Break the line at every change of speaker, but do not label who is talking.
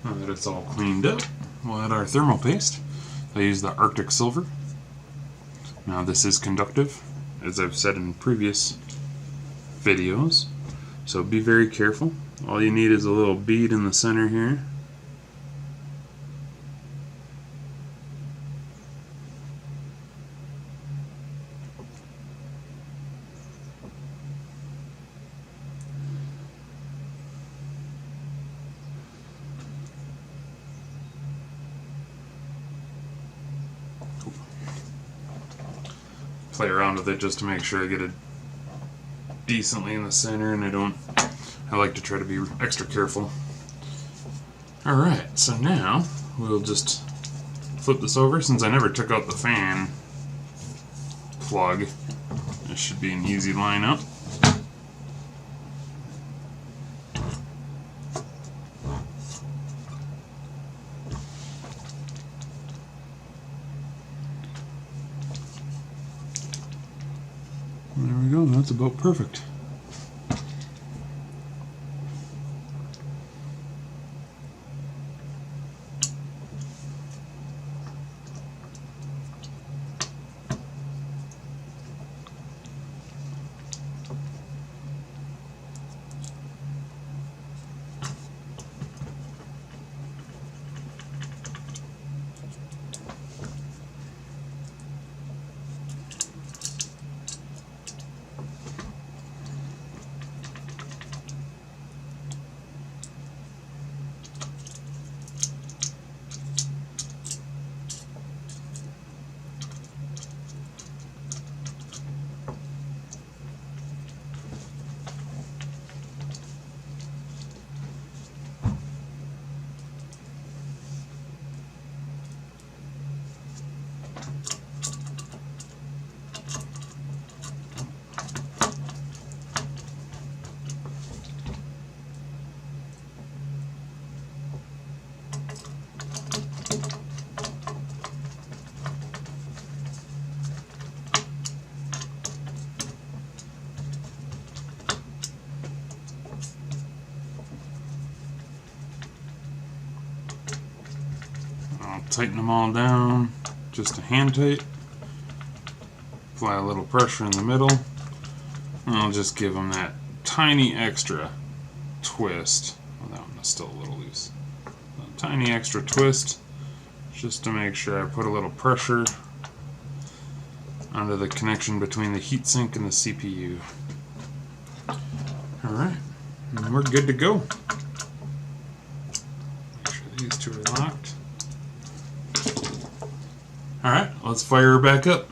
Now that it's all cleaned up, we'll add our thermal paste. I use the Arctic Silver. Now this is conductive, as I've said in previous videos, so be very careful. All you need is a little bead in the center here. Play around with it just to make sure I get it decently in the center, and I like to try to be extra careful. Alright, so now we'll just flip this over. Since I never took out the fan plug, this should be an easy line up. There we go, that's about perfect. Tighten them all down, just a hand tight. Apply a little pressure in the middle, and I'll just give them that tiny extra twist. Well, that one is still a little loose. A tiny extra twist, just to make sure I put a little pressure onto the connection between the heatsink and the CPU. Alright, and we're good to go. Make sure these two are locked. Alright, let's fire her back up.